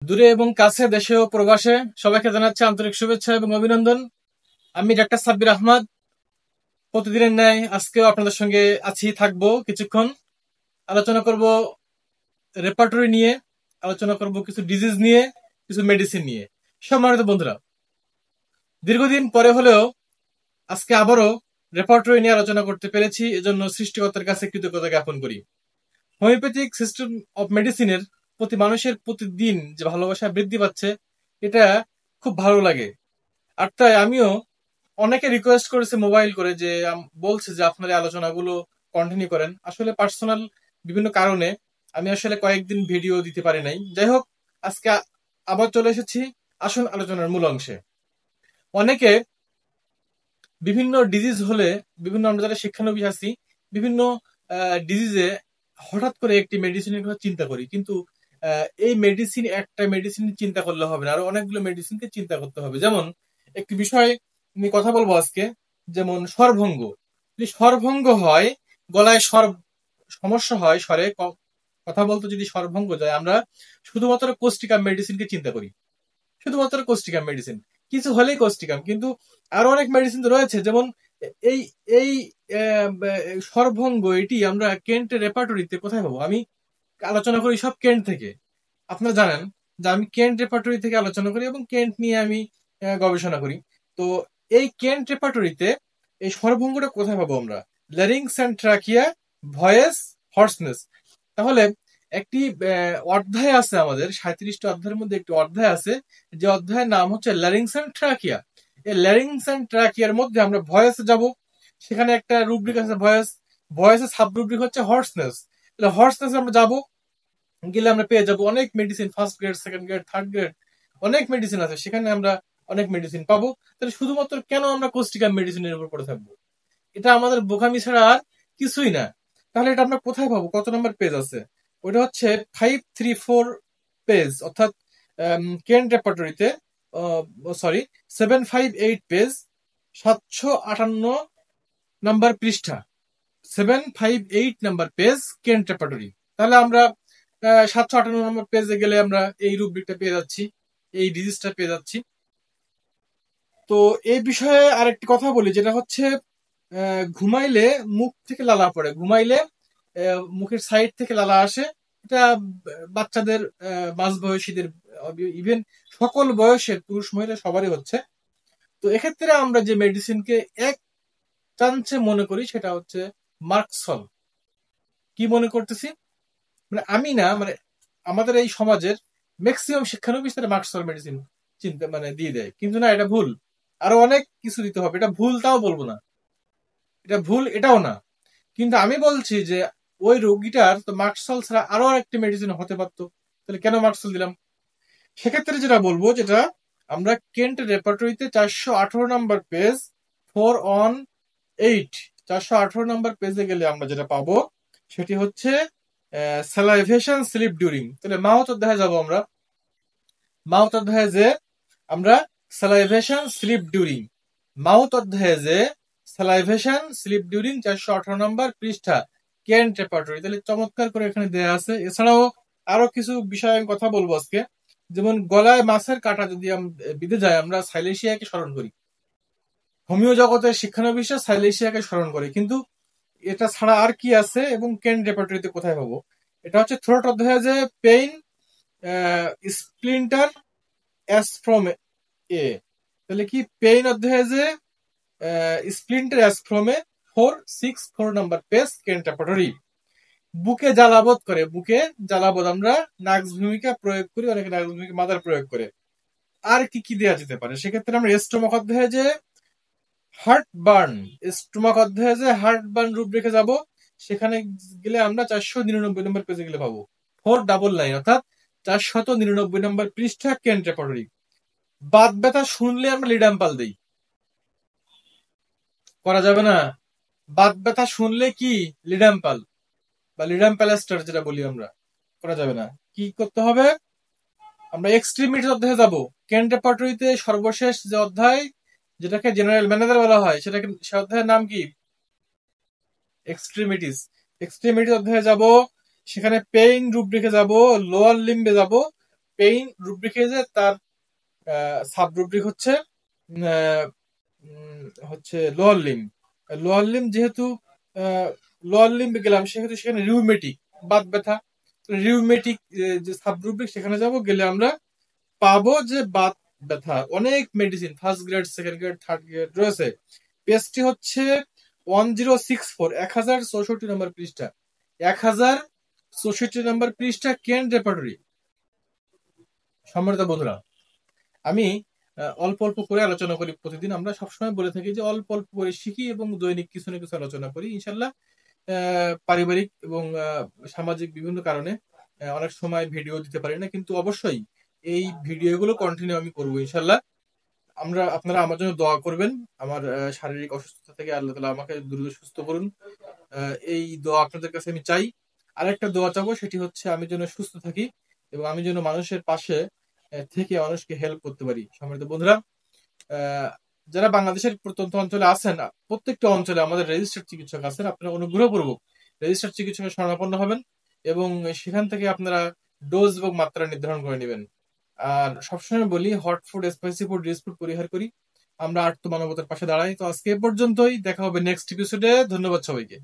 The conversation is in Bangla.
দূরে এবং কাছে, দেশে ও প্রবাসে সবাইকে জানাচ্ছি আন্তরিক শুভেচ্ছা এবং অভিনন্দন। আমি ডাক্তার সাব্বির আহমদ। প্রতিদিনের ন্যায় আজকেও আপনাদের সঙ্গে থাকবো কিছুক্ষণ। আলোচনা করব রেপার্টরি নিয়ে, আলোচনা করব কিছু ডিজিজ নিয়ে, কিছু মেডিসিন নিয়ে। সম্মানিত বন্ধুরা, দীর্ঘদিন পরে হলেও আজকে আবারও রেপার্টরি নিয়ে আলোচনা করতে পেরেছি, এজন্য সৃষ্টিকর্তার কাছে কৃতজ্ঞতা জ্ঞাপন করি। হোমিওপ্যাথিক সিস্টেম অফ মেডিসিনের প্রতি মানুষের প্রতিদিন যে ভালোবাসা বৃদ্ধি পাচ্ছে, এটা খুব ভালো লাগে। আর তাই আমিও অনেকে রিকোয়েস্ট করেছে মোবাইল করে, যে বলছে যে আপনার এই আলোচনাগুলো কন্টিনিউ করেন। আসলে পার্সোনাল বিভিন্ন কারণে আমি আসলে কয়েকদিন ভিডিও দিতে পারি নাই। যাই হোক, আজকে আবার চলে এসেছি। আসুন আলোচনার মূল অংশে। অনেকে বিভিন্ন ডিজিজ হলে, বিভিন্ন আমরা যারা শিক্ষানবিশ আছি, বিভিন্ন ডিজিজে হঠাৎ করে একটি মেডিসিনের কথা চিন্তা করি, কিন্তু এই মেডিসিন, একটা মেডিসিন চিন্তা করলে হবে না, আরো অনেকগুলো মেডিসিনকে চিন্তা করতে হবে। যেমন একটি বিষয় আমি কথা বলবো আজকে, যেমন স্বরভঙ্গ। যদি স্বরভঙ্গ হয়, গলায় স্বর সমস্যা হয়, স্বরে কথা বলতে যদি স্বরভঙ্গ যায়, আমরা শুধুমাত্র কোস্টিকাম মেডিসিনকে চিন্তা করি, শুধুমাত্র কোস্টিকাম মেডিসিন। কিছু হলেই কোস্টিকাম, কিন্তু আরো অনেক মেডিসিন রয়েছে। যেমন এই এই স্বরভঙ্গ, এটি আমরা কেন্ট রেপার্টরিতে কোথায় পাবো? আমি আলোচনা করি সব কেন্ট থেকে। আপনারা জানেন যে আমি কেন্ট রেপার্টরি থেকে আলোচনা করি এবং কেন্ট নিয়ে আমি গবেষণা করি। তো এই কেন্ট রেপার্টরিতে এই স্বরভঙ্গটা কোথায় পাবো আমরা? Larynx and trachea, voice, hoarseness. তাহলে একটি অধ্যায় আছে আমাদের 37টা অধ্যায়ের মধ্যে একটি অধ্যায় আছে, যে অধ্যায়ের নাম হচ্ছে ল্যারিংস অ্যান্ড ট্রাকিয়া। এই ল্যারিংস অ্যান্ড ট্রাকিয়ার মধ্যে আমরা ভয়েসে যাব। সেখানে একটা রুব্রিক আছে ভয়েস, ভয়েসের সাব রুব্রিক হচ্ছে হর্সনেস। তাহলে হর্সনেস আমরা যাব, গেলে আমরা পেয়ে যাবো অনেক medicine, first grade, second grade, third grade, অনেক মেডিসিন আছে, সেখানে আমরা অনেক মেডিসিন পাবো। তাহলে শুধুমাত্র কেন আমরা কোস্টিকাম মেডিসিনের উপর পড়ে থাকবো? এটা আমাদের বোকামি ছাড়া আর কিছুই না। তাহলে এটা আমরা কোথায় পাবো? কত নম্বর পেজ আছে? ওটা হচ্ছে 534 পেজ, অর্থাৎ কেন্ট রেপার্টরিতে, সরি, 758 পেজ, 758 নাম্বার পৃষ্ঠা, 758 নাম্বার পেজ কেন্ট রেপার্টরি। তাহলে আমরা 758 নম্বর পেজে গেলে আমরা এই রুব্রিকটা পেয়ে যাচ্ছি, এই ডিজিজটা পেয়ে যাচ্ছি। তো এই বিষয়ে আরেকটি কথা বলি, যেটা হচ্ছে ঘুমাইলে মুখ থেকে লালা পড়ে, ঘুমাইলে মুখের সাইড থেকে লালা আসে। এটা বাচ্চাদের, মাঝবয়সীদের, ইভেন সকল বয়সের পুরুষ মহিলা সবারই হচ্ছে। তো এক্ষেত্রে আমরা যে মেডিসিনকে এক চান্সে মনে করি সেটা হচ্ছে মার্কসল। কি মনে করতেছি? মানে আমি না, মানে আমাদের এই সমাজের ম্যাক্সিমাম শিক্ষানবিশ তারা মার্কসল মেডিসিন চিন্তা মানে দিয়ে দেয়, কিন্তু না, এটা ভুল। আরো অনেক কিছু দিতে হবে। এটা ভুল তাও বলবো না, এটা ভুল এটাও না, কিন্তু আমি বলছি যে ওই রোগীটার তো মার্কসল ছাড়া আরো একটি মেডিসিন হতে পারতো, তাহলে কেন মার্কসল দিলাম? সেক্ষেত্রে যেটা বলবো, যেটা আমরা কেন্ট রেপার্টরিতে 418 নাম্বার পেজ, 418, 418 নাম্বার পেজে গেলে আমরা যেটা পাবো সেটি হচ্ছে স্যালাইভেশন স্লিপ ডিউরিং। তাহলে মাউথ অধ্যায়ে যাবো আমরা। মাউথ অধ্যায়ে যে আমরা স্যালাইভেশন স্লিপ ডিউরিং, মাউথ অধ্যায়ে যে স্যালাইভেশন স্লিপ ডিউরিং, 418 নম্বর পৃষ্ঠা, কেন্ট রেপার্টরি। তাহলে চমৎকার করে এখানে দেয়া আছে। এছাড়াও আরো কিছু বিষয় আমি কথা বলবো আজকে। যেমন গলায় মাছের কাঁটা যদি বিঁধে যায়, আমরা সাইলেশিয়াকে স্মরণ করি। হোমিও জগতের শিক্ষানবিশরা সাইলেশিয়াকে স্মরণ করে, কিন্তু এটা ছাড়া আর কি আছে এবং কেন্ট রেপার্টরিতে কোথায় পাবো? এটা হচ্ছে থ্রোট অধ্যায়ে যে pain splinter as from a. তাহলে কি পেইন অধ্যায়ে যে splinter as from a, 464 number page Kent repertory. বুকে জ্বালাবোধ করে, বুকে জ্বালাবোধ আমরা নাক্স ভূমিকা প্রয়োগ করি, অনেকে নাক্স ভূমিকা মাদার প্রয়োগ করে। আর কি কি দেওয়া যেতে পারে? সেক্ষেত্রে আমরা স্টোমাক অধ্যায়ে যে হার্ট বার্ন, স্টোমাক অধ্যায়ে যে হার্ট বার্ন রূপ রেখে যাব, সেখানে গেলে আমরা 499 নম্বর পেজে গেলে পাবো 499, অর্থাৎ 499 নম্বর পৃষ্ঠা কেন্ট রেপার্টরি। বাত ব্যথা শুনলে আমরা লিডাম্পাল দেই, করা যাবে না। বাত ব্যথা শুনলে কি লিডাম্পাল বা লিডাম্পালাস্টার যেটা বলি আমরা, করা যাবে না। কি করতে হবে? আমরা এক্সট্রিমিটিস অধ্যায়ে যাব। কেন্ট রেপার্টরিতে সর্বশেষ যে অধ্যায়, যেটাকে জেনারেল ম্যানেজার বলা হয়, সেটাকে, সে অধ্যায়ের নাম কি? এক্সট্রিমিটিস। এক্সট্রিমিটিস অধ্যায়ে যাব, সেখানে পেইন রূপ রেখে যাব, লোয়ার লিম্বে যাব, পেইন রুব্রিক এজে তার সাব রুব্রিক হচ্ছে লোয়ার লিম্ব। লোয়ার লিম্ব যেহেতু লোয়ার লিম্বে গেলাম, সেহেতু সেখানে রিউমেটিক বাত ব্যথা, রিউমেটিক যে সাব রুব্রিক সেখানে যাব, গেলে আমরা পাবো যে বাত ব্যথা অনেক medicine first grade, second grade, third grade রয়েছে। পেজটি হচ্ছে 1064, 1064 নম্বর পৃষ্ঠা, 1064 নম্বর পৃষ্ঠা, কেন রেপার্টরি। সম্মানিত বন্ধুরা, আমি অল্প অল্প করে আলোচনা করি প্রতিদিন। আমরা সবসময় বলে থাকি যে অল্প অল্প করে শিখি এবং দৈনিক কিছু না কিছু আলোচনা করি। ইনশাল্লাহ পারিবারিক এবং সামাজিক বিভিন্ন কারণে অনেক সময় ভিডিও দিতে পারি না, কিন্তু অবশ্যই এই ভিডিওগুলো কন্টিনিউ আমি করবো ইনশাল্লাহ। আপনারা আমার জন্য দোয়া করবেন। আমার শারীরিক অসুস্থতা থেকে আল্লাহ তাআলা আমাকে দ্রুত সুস্থ করুন, এই দোয়া আপনাদের কাছে আমি চাই। আরেকটা দোয়া চাবো, সেটি হচ্ছে আমি যেন সুস্থ থাকি এবং আমি যেন মানুষের পাশে থেকে মানুষকে হেল্প করতে পারি। সম্মানিত বন্ধুরা, যারা বাংলাদেশের প্রত্যন্ত অঞ্চলে আছেন, প্রত্যেকটা অঞ্চলে আমাদের রেজিস্টার্ড চিকিৎসক আছেন। আপনারা অনুগ্রহপূর্বক রেজিস্টার্ড চিকিৎসকের শরণাপন্ন হবেন এবং সেখান থেকে আপনারা ডোজ এবং মাত্রা নির্ধারণ করে নেবেন। আর সবসময় বলি, hot food, spicy food, rich food পরিহার করি। আমরা আর্ত মানবতার পাশে দাঁড়াই। তো আজকে এ পর্যন্তই, দেখা হবে নেক্সট এপিসোডে। ধন্যবাদ সবাইকে।